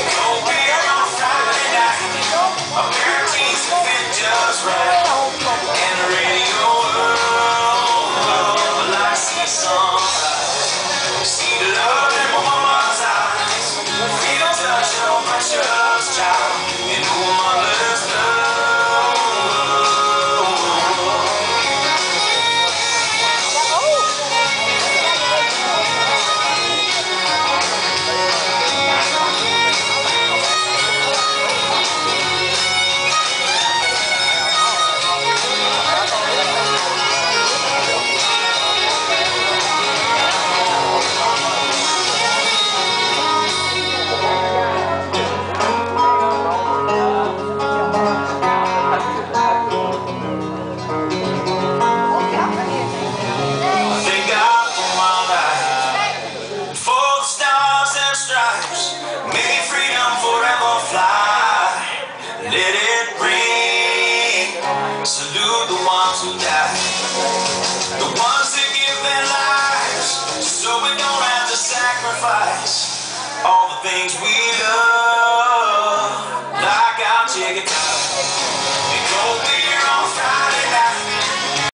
Don't be on Friday night. A pair of jeans that fit just right. And the radio world like see sunrise. See the love in my mama's eyes. Feel the touch of my precious child. And who mother's love. Salute the ones who die, the ones that give their lives, so we don't have to sacrifice all the things we